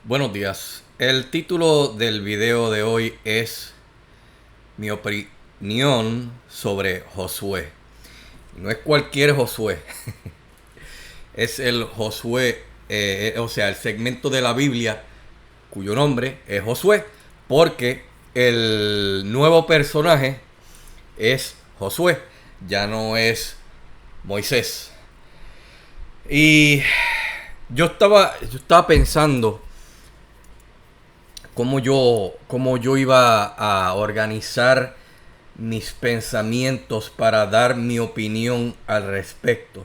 Buenos días. El título del video de hoy es mi opinión sobre Josué. No es cualquier Josué, es el Josué, o sea, el segmento de la Biblia cuyo nombre es Josué, porque el nuevo personaje es Josué, ya no es Moisés. Y yo estaba pensando cómo yo iba a organizar mis pensamientos para dar mi opinión al respecto.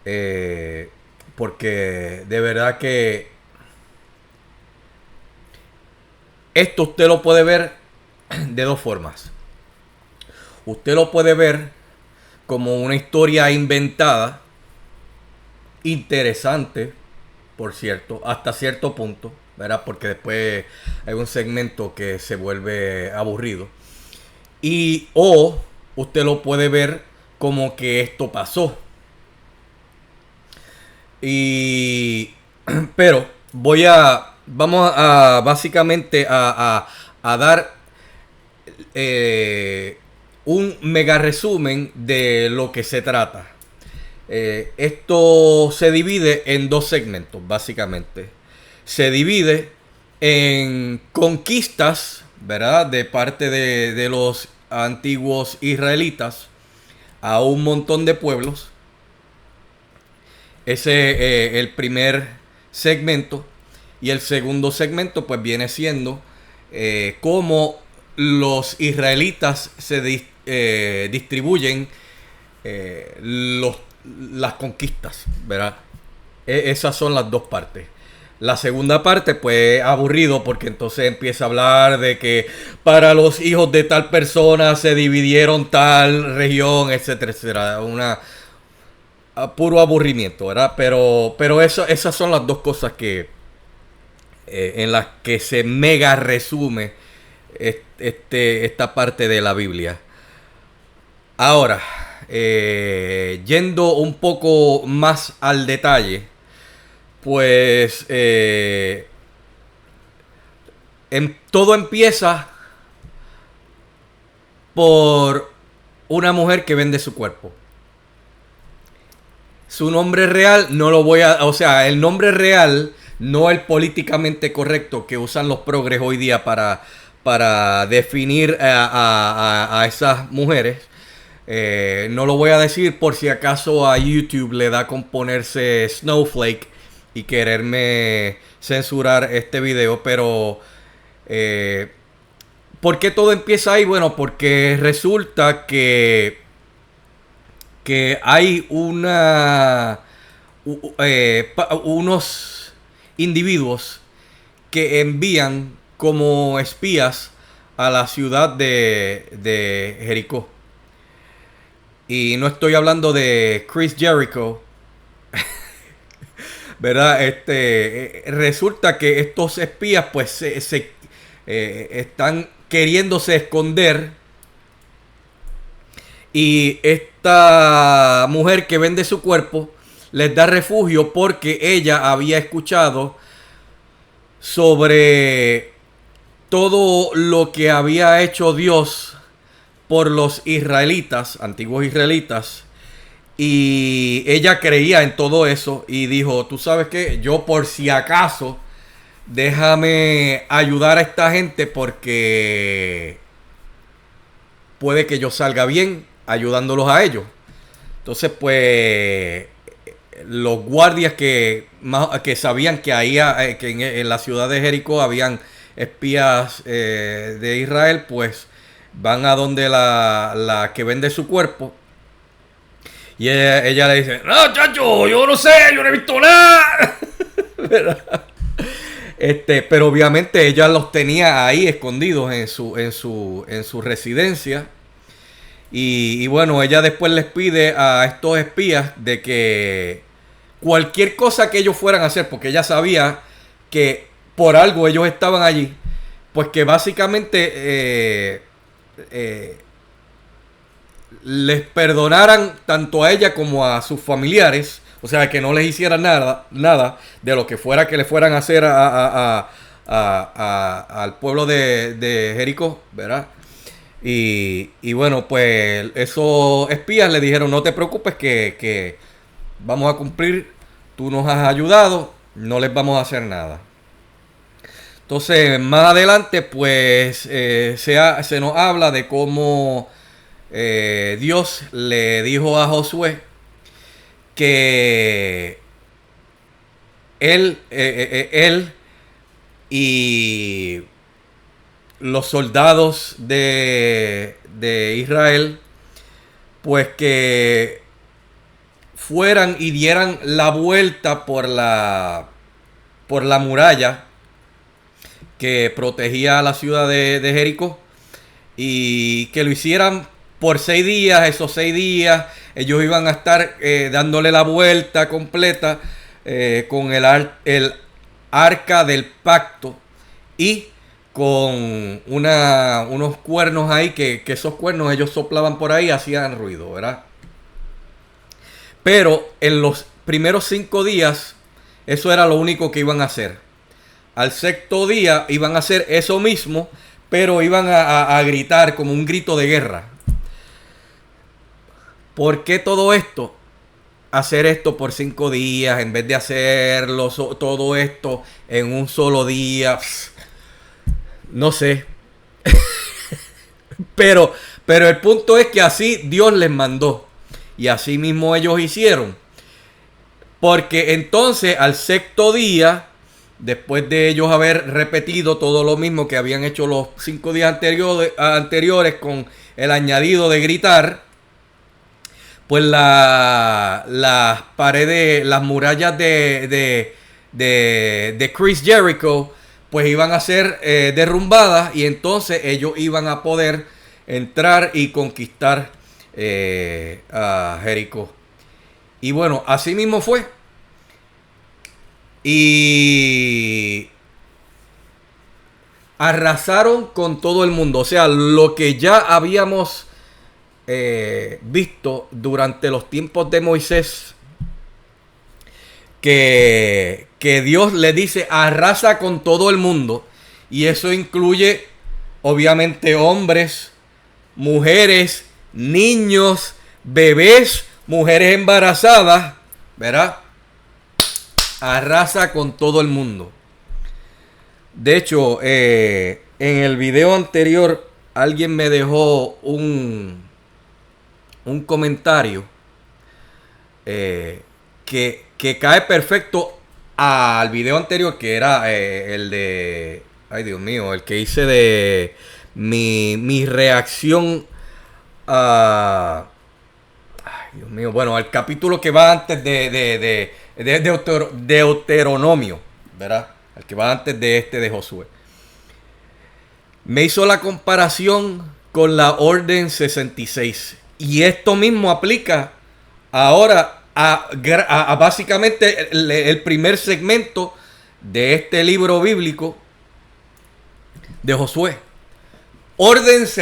Eh, Porque de verdad que esto usted lo puede ver de dos formas. Usted lo puede ver como una historia inventada, interesante, por cierto, hasta cierto punto, ¿verdad? Porque después hay un segmento que se vuelve aburrido. O usted lo puede ver como que esto pasó. Y pero vamos a básicamente a dar un mega resumen de lo que se trata. Esto se divide en dos segmentos, básicamente. Se divide en conquistas, ¿verdad? De parte de los antiguos israelitas a un montón de pueblos. Ese es el primer segmento. Y el segundo segmento pues viene siendo cómo los israelitas distribuyen las conquistas, ¿verdad? Esas son las dos partes. La segunda parte, pues, aburrido porque entonces empieza a hablar de que para los hijos de tal persona se dividieron tal región, etcétera, etcétera. Puro aburrimiento, ¿verdad? Pero esas son las dos cosas que en las que se mega resume esta parte de la Biblia. Ahora, yendo un poco más al detalle, pues todo empieza por una mujer que vende su cuerpo. Su nombre real no lo voy a... O sea, el nombre real, no el políticamente correcto que usan los progres hoy día para definir a esas mujeres. No lo voy a decir por si acaso a YouTube le da con ponerse Snowflake y quererme censurar este video, pero ¿por qué todo empieza ahí? Bueno, porque resulta que hay unos individuos que envían como espías a la ciudad de Jericó. Y no estoy hablando de Chris Jericho, ¿verdad? Resulta que estos espías pues están queriéndose esconder. Y esta mujer que vende su cuerpo les da refugio porque ella había escuchado sobre todo lo que había hecho Dios por los israelitas, antiguos israelitas. Y ella creía en todo eso y dijo, tú sabes qué, yo por si acaso, déjame ayudar a esta gente porque puede que yo salga bien ayudándolos a ellos. Entonces, pues, los guardias que sabían que ahí, que en la ciudad de Jericó habían espías de Israel, pues van a donde la que vende su cuerpo. Y ella le dice, no, chacho, yo no sé, yo no he visto nada. Pero obviamente ella los tenía ahí escondidos en su residencia. Y bueno, ella después les pide a estos espías de que cualquier cosa que ellos fueran a hacer, porque ella sabía que por algo ellos estaban allí, pues que básicamente les perdonaran tanto a ella como a sus familiares O sea, que no les hicieran nada de lo que fuera que le fueran a hacer al pueblo de Jericó, ¿verdad? Y bueno, pues esos espías le dijeron, no te preocupes que vamos a cumplir, tú nos has ayudado, no les vamos a hacer nada. Entonces, más adelante, pues se nos habla de cómo Dios le dijo a Josué que él y los soldados de Israel, pues que fueran y dieran la vuelta por la muralla que protegía a la ciudad de Jericó, y que lo hicieran por 6 días. Esos 6 días ellos iban a estar dándole la vuelta completa con el arca del pacto y con unos cuernos ahí, que esos cuernos ellos soplaban por ahí, hacían ruido, ¿verdad? Pero en los primeros 5 días eso era lo único que iban a hacer. Al sexto día iban a hacer eso mismo, pero iban a gritar como un grito de guerra. ¿Por qué todo esto? Hacer esto por 5 días en vez de hacerlo todo esto en un solo día. No sé. Pero el punto es que así Dios les mandó. Y así mismo ellos hicieron. Porque entonces al sexto día, después de ellos haber repetido todo lo mismo que habían hecho los 5 días anteriores con el añadido de gritar, pues las paredes, las murallas de Chris Jericho, pues iban a ser derrumbadas, y entonces ellos iban a poder entrar y conquistar a Jericó. Y bueno, así mismo fue. Y arrasaron con todo el mundo. O sea, lo que ya habíamos visto durante los tiempos de Moisés, que Dios le dice arrasa con todo el mundo, y eso incluye obviamente hombres, mujeres, niños, bebés, mujeres embarazadas, ¿verdad? Arrasa con todo el mundo. De hecho, en el video anterior alguien me dejó un comentario que cae perfecto al video anterior, que era el de... Ay, Dios mío, el que hice de mi reacción a... Ay, Dios mío, bueno, al capítulo que va antes de Deuteronomio, ¿verdad? El que va antes de este de Josué. Me hizo la comparación con la Orden 66. Y esto mismo aplica ahora a básicamente el primer segmento de este libro bíblico de Josué.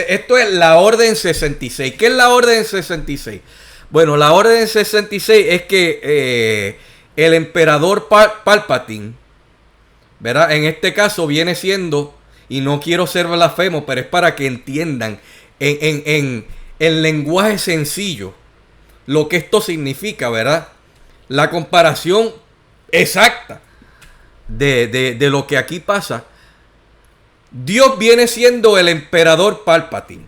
Esto es la Orden 66. ¿Qué es la Orden 66? Bueno, la Orden 66 es que el emperador Palpatine, ¿verdad? En este caso viene siendo, y no quiero ser blasfemo, pero es para que entiendan en lenguaje sencillo lo que esto significa, ¿verdad? La comparación exacta de lo que aquí pasa. Dios viene siendo el emperador Palpatine.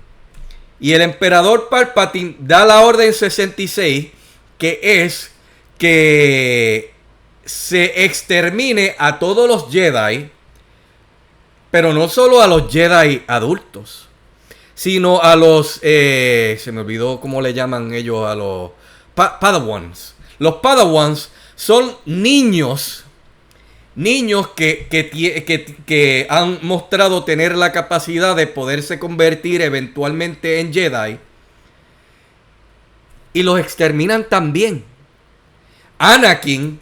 Y el emperador Palpatine da la Orden 66, que es que se extermine a todos los Jedi, pero no solo a los Jedi adultos, sino a los, se me olvidó cómo le llaman ellos, a los Padawans. Los Padawans son niños que han mostrado tener la capacidad de poderse convertir eventualmente en Jedi, y los exterminan también. Anakin,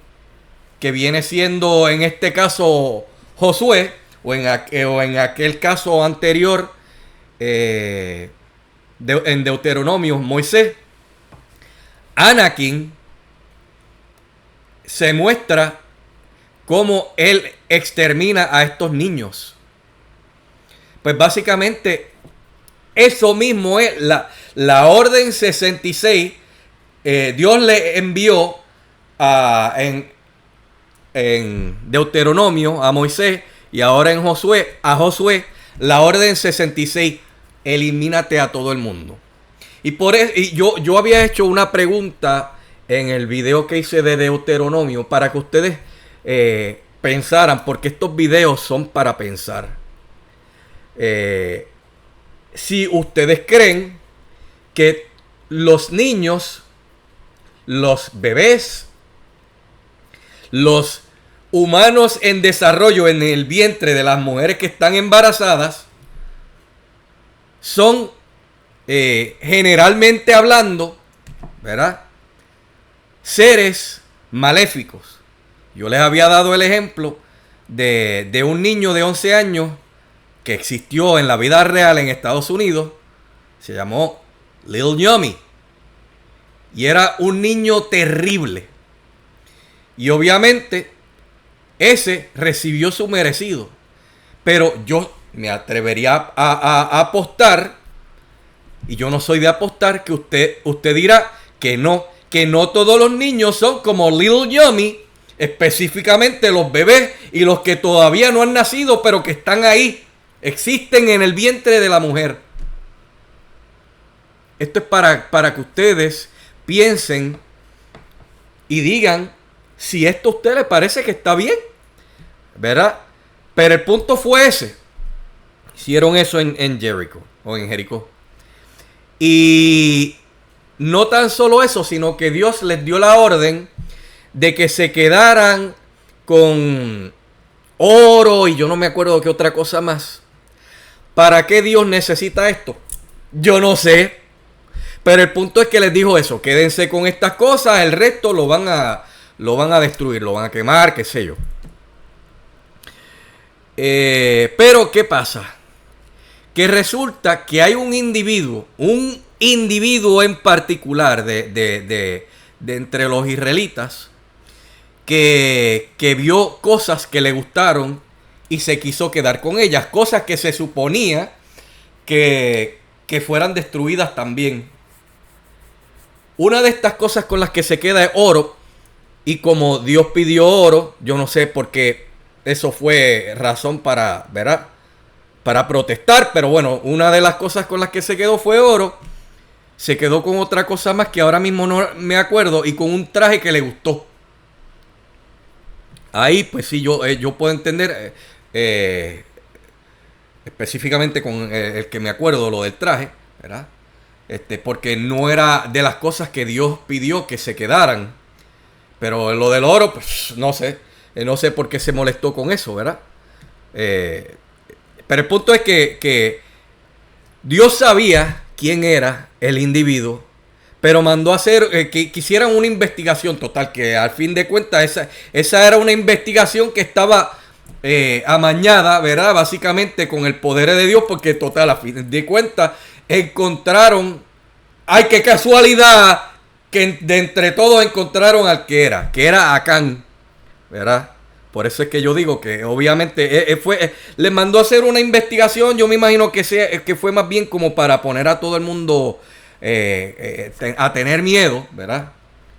que viene siendo en este caso Josué, o en aquel caso anterior en Deuteronomio, Moisés. Anakin se muestra cómo él extermina a estos niños. Pues básicamente eso mismo es la orden 66. Dios le envió en Deuteronomio a Moisés y ahora en a Josué la orden 66: elimínate a todo el mundo. Y por eso, yo había hecho una pregunta en el video que hice de Deuteronomio para que ustedes pensaran, porque estos videos son para pensar. Si ustedes creen que los niños, los bebés, los humanos en desarrollo en el vientre de las mujeres que están embarazadas son generalmente hablando, ¿verdad?, seres maléficos. Yo les había dado el ejemplo de un niño de 11 años que existió en la vida real en Estados Unidos. Se llamó Lil Yummy y era un niño terrible. Y obviamente ese recibió su merecido. Pero yo me atrevería a apostar, y yo no soy de apostar, que usted dirá que no todos los niños son como Lil Yummy, específicamente los bebés y los que todavía no han nacido, pero que están ahí, existen en el vientre de la mujer. Esto es para que ustedes piensen y digan si esto a usted le parece que está bien, ¿verdad? Pero el punto fue ese. Hicieron eso en Jericho o en Jericó. Y no tan solo eso, sino que Dios les dio la orden de que se quedaran con oro y yo no me acuerdo qué otra cosa más. ¿Para qué Dios necesita esto? Yo no sé. Pero el punto es que les dijo eso: quédense con estas cosas, el resto lo van a destruir, lo van a quemar, qué sé yo. Pero ¿qué pasa? Que resulta que hay un individuo en particular de entre los israelitas que vio cosas que le gustaron y se quiso quedar con ellas, cosas que se suponía que fueran destruidas también. Una de estas cosas con las que se queda es oro, y como Dios pidió oro, yo no sé por qué eso fue razón para, ¿verdad?, para protestar, pero bueno, una de las cosas con las que se quedó fue oro. Se quedó con otra cosa más que ahora mismo no me acuerdo, y con un traje que le gustó. Ahí pues sí, yo puedo entender específicamente con el que me acuerdo, lo del traje, ¿verdad? Porque no era de las cosas que Dios pidió que se quedaran. Pero lo del oro, pues no sé. No sé por qué se molestó con eso, ¿verdad? Pero el punto es que Dios sabía quién era el individuo, pero mandó a hacer que hicieran una investigación total, que al fin de cuentas esa era una investigación que estaba amañada, ¿verdad? Básicamente con el poder de Dios, porque total, a fin de cuentas encontraron, ¡ay, qué casualidad!, que de entre todos encontraron al que era Acán, ¿verdad? Por eso es que yo digo que obviamente le mandó a hacer una investigación. Yo me imagino que fue más bien como para poner a todo el mundo a tener miedo, ¿verdad?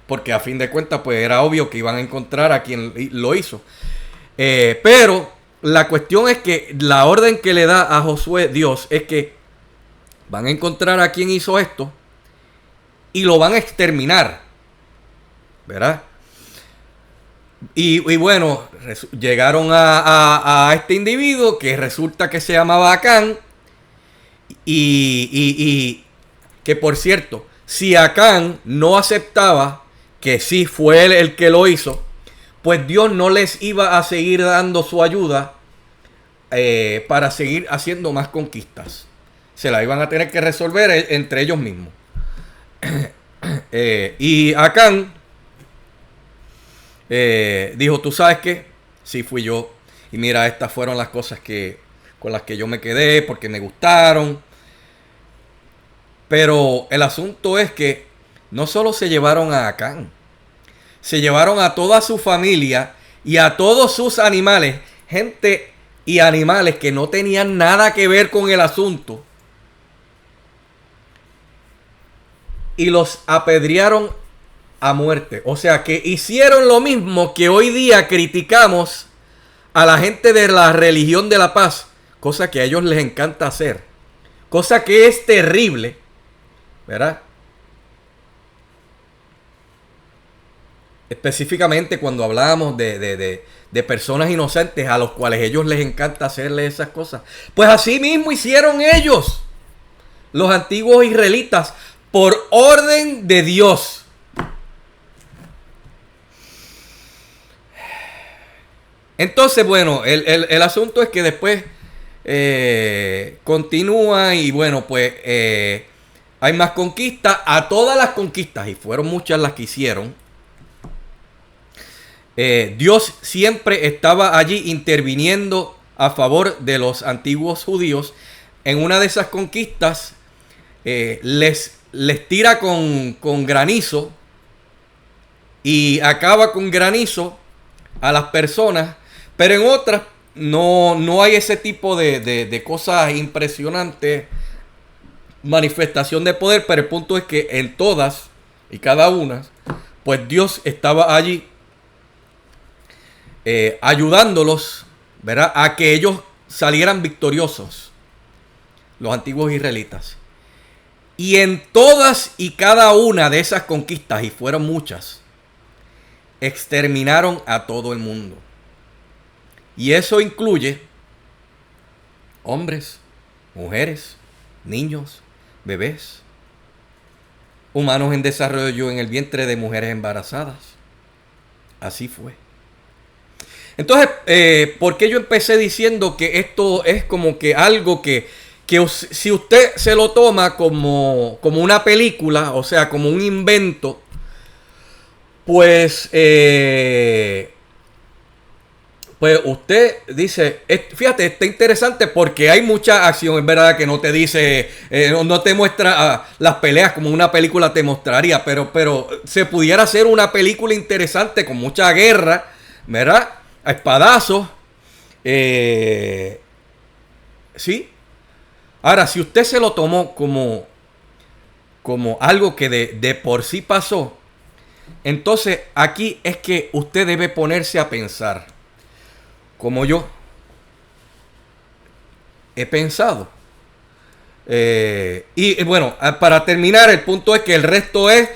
Porque a fin de cuentas pues era obvio que iban a encontrar a quien lo hizo. Pero la cuestión es que la orden que le da a Josué Dios es que van a encontrar a quien hizo esto y lo van a exterminar, ¿verdad? Y bueno, llegaron a este individuo que resulta que se llamaba Acán. Y que por cierto, si Acán no aceptaba que sí fue él el que lo hizo, pues Dios no les iba a seguir dando su ayuda para seguir haciendo más conquistas. Se la iban a tener que resolver entre ellos mismos. Y Acán dijo: ¿tú sabes qué? Sí, fui yo. Y mira, estas fueron las cosas con las que yo me quedé porque me gustaron. Pero el asunto es que no solo se llevaron a Acán, se llevaron a toda su familia y a todos sus animales, gente y animales que no tenían nada que ver con el asunto, y los apedrearon a muerte. O sea que hicieron lo mismo que hoy día criticamos a la gente de la religión de la paz, cosa que a ellos les encanta hacer, cosa que es terrible, ¿verdad? Específicamente cuando hablamos de personas inocentes a los cuales ellos les encanta hacerle esas cosas. Pues así mismo hicieron ellos, los antiguos israelitas, por orden de Dios. Entonces, bueno, el asunto es que después continúa y bueno, pues hay más conquistas. A todas las conquistas, y fueron muchas las que hicieron, Dios siempre estaba allí interviniendo a favor de los antiguos judíos. En una de esas conquistas les tira con granizo y acaba con granizo a las personas, pero en otras no hay ese tipo de cosas impresionantes, manifestación de poder, pero el punto es que en todas y cada una, pues Dios estaba allí ayudándolos, ¿verdad?, a que ellos salieran victoriosos, los antiguos israelitas. Y en todas y cada una de esas conquistas, y fueron muchas, exterminaron a todo el mundo. Y eso incluye hombres, mujeres, niños, bebés, humanos en desarrollo en el vientre de mujeres embarazadas. Así fue. Entonces, ¿por qué yo empecé diciendo que esto es como que algo que si usted se lo toma como una película, o sea, como un invento, pues usted dice, fíjate, está interesante porque hay mucha acción, es verdad que no te dice, no te muestra las peleas como una película te mostraría, pero se pudiera hacer una película interesante con mucha guerra, ¿verdad? A espadazos, ¿sí? Ahora, si usted se lo tomó como algo que de por sí pasó, entonces aquí es que usted debe ponerse a pensar, como yo he pensado. Y bueno, para terminar, el punto es que el resto es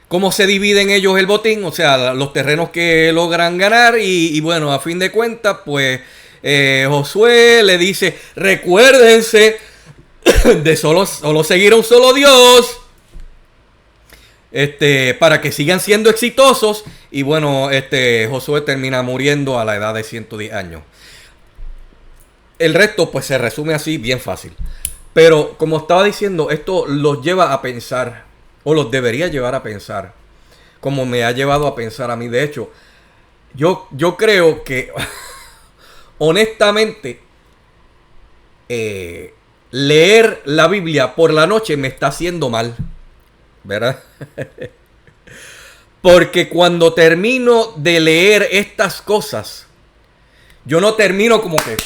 cómo se dividen ellos el botín, o sea, los terrenos que logran ganar. Y bueno, a fin de cuentas, pues Josué le dice, recuérdense de solo seguir a un solo Dios, para que sigan siendo exitosos. Y bueno, Josué termina muriendo a la edad de 110 años. El resto pues se resume así, bien fácil. Pero como estaba diciendo, esto los lleva a pensar, o los debería llevar a pensar, como me ha llevado a pensar a mí. De hecho, yo creo que honestamente leer la Biblia por la noche me está haciendo mal, ¿verdad? Porque cuando termino de leer estas cosas, yo no termino como que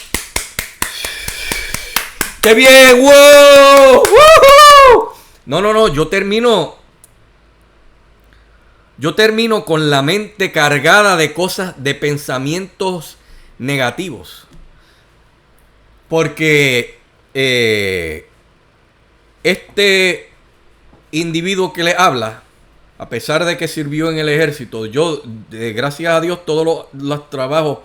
¡qué bien! ¡Wow! ¡Woohoo! No, yo termino con la mente cargada de cosas, de pensamientos negativos. Porque este individuo que le habla, a pesar de que sirvió en el ejército, yo, gracias a Dios, todos los trabajos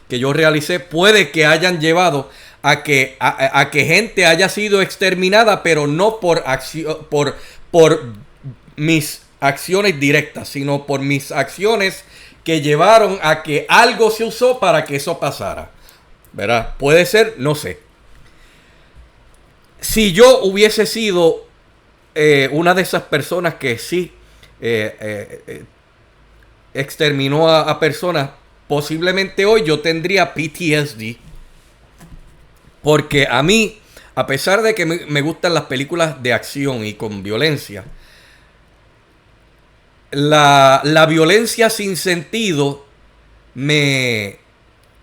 que yo realicé puede que hayan llevado a que gente haya sido exterminada, pero no por mis acciones directas, sino por mis acciones que llevaron a que algo se usó para que eso pasara, ¿verdad? Puede ser, no sé. Si yo hubiese sido una de esas personas que sí exterminó a personas, posiblemente hoy yo tendría PTSD. Porque a mí, a pesar de que me gustan las películas de acción y con violencia, la violencia sin sentido me,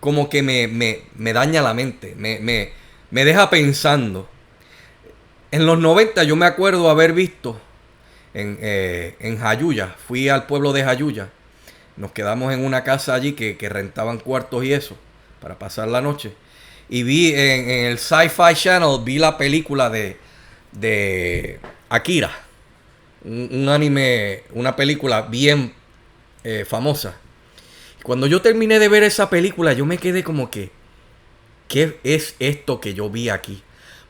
como que me daña la mente, me deja pensando. En los 90 yo me acuerdo haber visto en Jayuya, fui al pueblo de Jayuya, nos quedamos en una casa allí que rentaban cuartos y eso, para pasar la noche. Y vi en el Sci-Fi Channel, vi la película de Akira, un anime, una película bien famosa. Cuando yo terminé de ver esa película, yo me quedé como que, ¿qué es esto que yo vi aquí?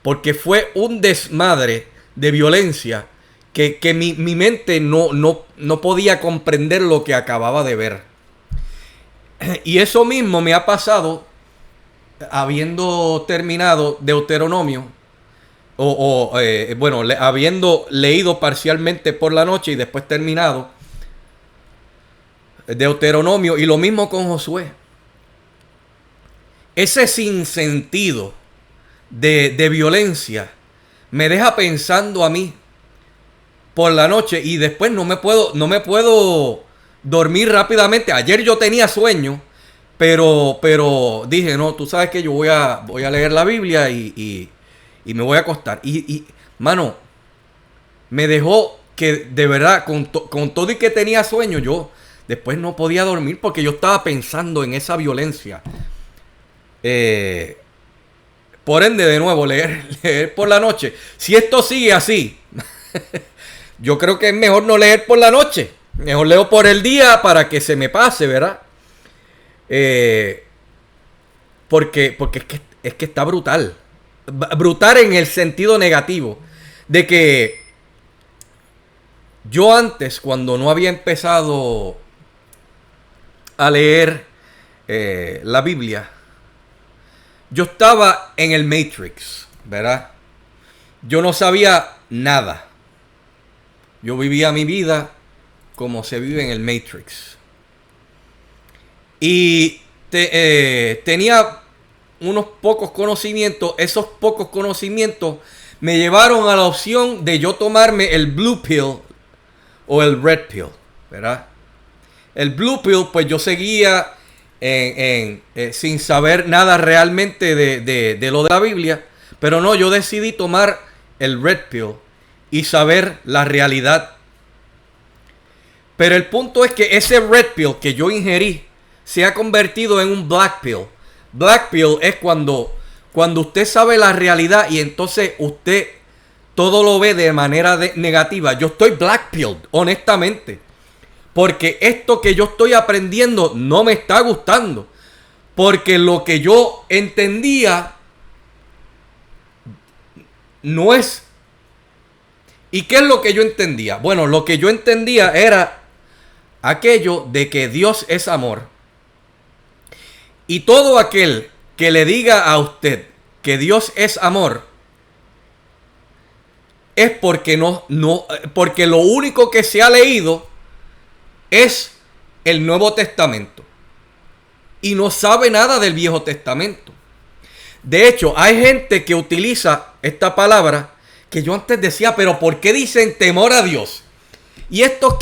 Porque fue un desmadre de violencia que mi mente no podía comprender lo que acababa de ver. Y eso mismo me ha pasado habiendo terminado Deuteronomio, bueno, habiendo leído parcialmente por la noche y después terminado Deuteronomio, y lo mismo con Josué. Ese sinsentido de violencia me deja pensando a mí por la noche y después no me puedo dormir rápidamente. Ayer yo tenía sueño, pero dije, no, tú sabes que yo voy a leer la Biblia y me voy a acostar. Mano, me dejó que de verdad, con todo y que tenía sueño, yo después no podía dormir porque yo estaba pensando en esa violencia. Por ende, de nuevo, leer por la noche. Si esto sigue así, yo creo que es mejor no leer por la noche. Mejor leo por el día para que se me pase, ¿verdad? Porque es que está brutal. Brutal en el sentido negativo. De que yo antes, cuando no había empezado a leer la Biblia, yo estaba en el Matrix, ¿verdad? Yo no sabía nada. Yo vivía mi vida como se vive en el Matrix. Y tenía unos pocos conocimientos. Esos pocos conocimientos me llevaron a la opción de yo tomarme el Blue Pill o el Red Pill, ¿verdad? El Blue Pill, pues yo seguía sin saber nada realmente de lo de la Biblia. Pero no, yo decidí tomar el Red Pill y saber la realidad. Pero el punto es que ese Red Pill que yo ingerí se ha convertido en un Black Pill. Black Pill es cuando usted sabe la realidad y entonces usted todo lo ve de manera negativa. Yo estoy Black Pilled, honestamente. Porque esto que yo estoy aprendiendo no me está gustando. Porque lo que yo entendía no es. ¿Y qué es lo que yo entendía? Bueno, lo que yo entendía era aquello de que Dios es amor. Y todo aquel que le diga a usted que Dios es amor es porque porque lo único que se ha leído es el Nuevo Testamento y no sabe nada del Viejo Testamento. De hecho, hay gente que utiliza esta palabra que yo antes decía, pero ¿por qué dicen temor a Dios? Y estos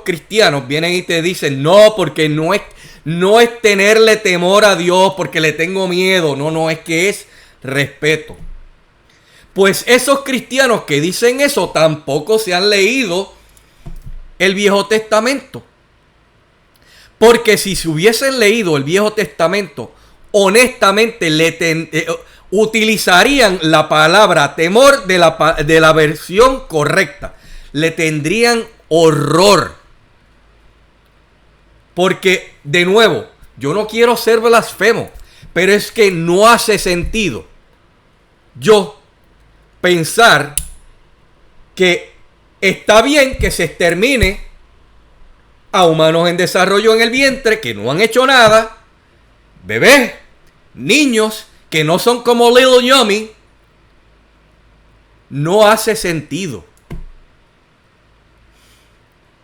cristianos vienen y te dicen, no, porque no es tenerle temor a Dios porque le tengo miedo. No, es que es respeto. Pues esos cristianos que dicen eso tampoco se han leído el Viejo Testamento. Porque si se hubiesen leído el Viejo Testamento, honestamente utilizarían la palabra temor de la versión correcta. Le tendrían horror. Porque, de nuevo, yo no quiero ser blasfemo, pero es que no hace sentido yo pensar que está bien que se extermine a humanos en desarrollo en el vientre que no han hecho nada, bebés, niños que no son como Little Yummy. No hace sentido.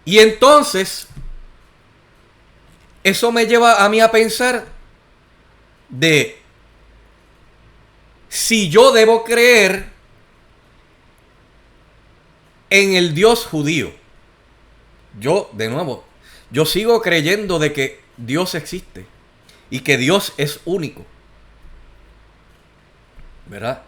Y entonces, eso me lleva a mí a pensar de si yo debo creer en el Dios judío. yo, de nuevo, yo sigo creyendo de que Dios existe y que Dios es único, ¿verdad?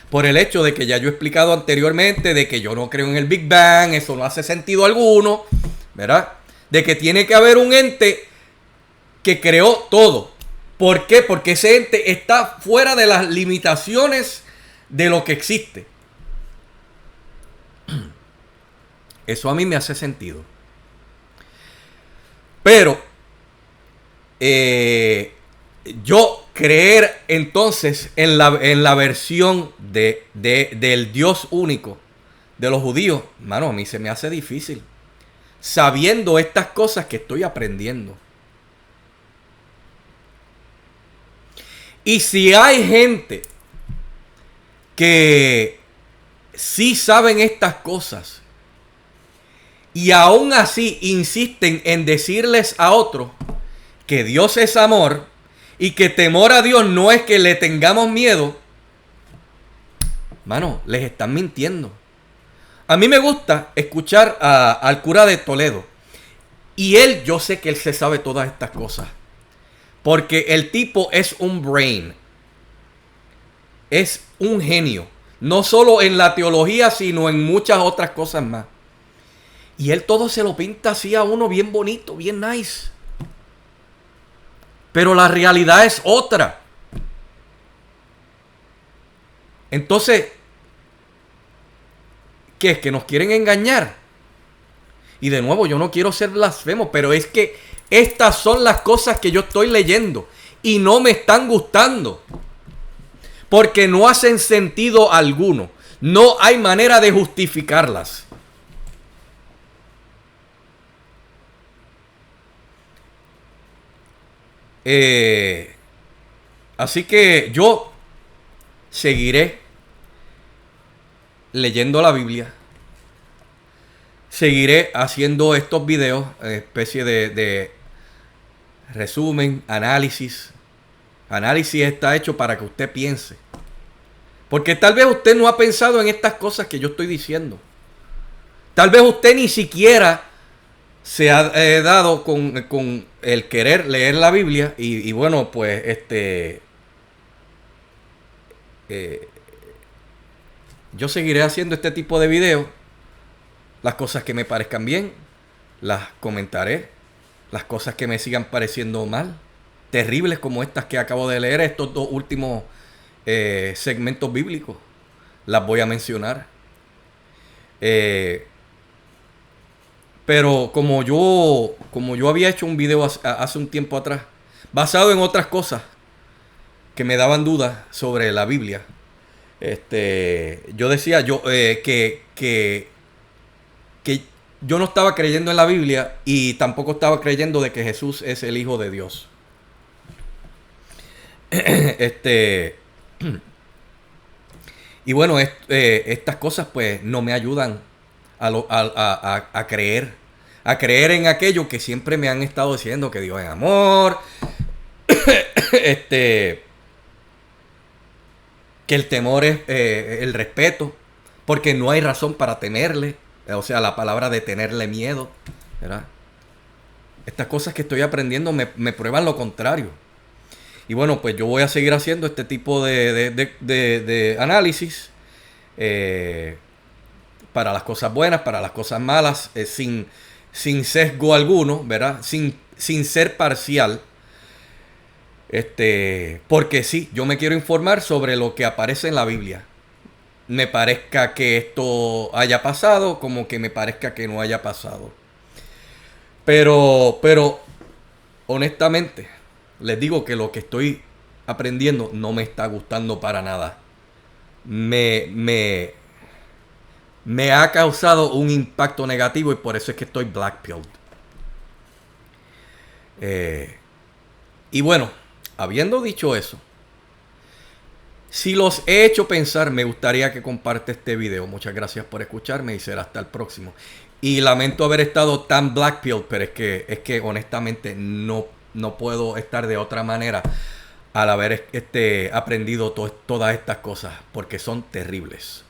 Por el hecho de que ya yo he explicado anteriormente de que yo no creo en el Big Bang, eso no hace sentido alguno, ¿verdad? De que tiene que haber un ente que creó todo. ¿Por qué? Porque ese ente está fuera de las limitaciones de lo que existe. Eso a mí me hace sentido. Pero yo creer entonces en la versión del Dios único de los judíos, mano, a mí se me hace difícil. Sabiendo estas cosas que estoy aprendiendo. Y si hay gente que sí saben estas cosas y aún así insisten en decirles a otros que Dios es amor y que temor a Dios no es que le tengamos miedo, mano, les están mintiendo. A mí me gusta escuchar al cura de Toledo. Y él, yo sé que él se sabe todas estas cosas. Porque el tipo es un brain. Es un genio. No solo en la teología, sino en muchas otras cosas más. Y él todo se lo pinta así a uno bien bonito, bien nice. Pero la realidad es otra. Entonces, ¿qué es? ¿Que nos quieren engañar? Y de nuevo, yo no quiero ser blasfemo, pero es que estas son las cosas que yo estoy leyendo y no me están gustando. Porque no hacen sentido alguno. No hay manera de justificarlas. Así que yo seguiré leyendo la Biblia. Seguiré haciendo estos videos, especie de resumen, análisis. Análisis está hecho para que usted piense. Porque tal vez usted no ha pensado en estas cosas que yo estoy diciendo. Tal vez usted ni siquiera se ha dado con el querer leer la Biblia. Y bueno, pues yo seguiré haciendo este tipo de videos. Las cosas que me parezcan bien, las comentaré. Las cosas que me sigan pareciendo mal, terribles como estas que acabo de leer, estos dos últimos segmentos bíblicos, las voy a mencionar. Pero como yo había hecho un video hace un tiempo atrás, basado en otras cosas que me daban dudas sobre la Biblia, yo decía que yo no estaba creyendo en la Biblia y tampoco estaba creyendo de que Jesús es el Hijo de Dios. Y bueno, estas cosas pues no me ayudan a creer. A creer en aquello que siempre me han estado diciendo, que Dios es amor. Que el temor es el respeto. Porque no hay razón para temerle. O sea, la palabra de tenerle miedo, ¿verdad? Estas cosas que estoy aprendiendo me prueban lo contrario. Y bueno, pues yo voy a seguir haciendo este tipo de análisis para las cosas buenas, para las cosas malas, sin sesgo alguno, ¿verdad? Sin ser parcial. Porque sí, yo me quiero informar sobre lo que aparece en la Biblia. Me parezca que esto haya pasado, como que me parezca que no haya pasado. Pero honestamente, les digo que lo que estoy aprendiendo no me está gustando para nada. Me ha causado un impacto negativo y por eso es que estoy blackpilled. Y bueno, habiendo dicho eso, si los he hecho pensar, me gustaría que comparte este video. Muchas gracias por escucharme y será hasta el próximo. Y lamento haber estado tan blackpilled, pero es que honestamente no puedo estar de otra manera al haber aprendido todas estas cosas, porque son terribles.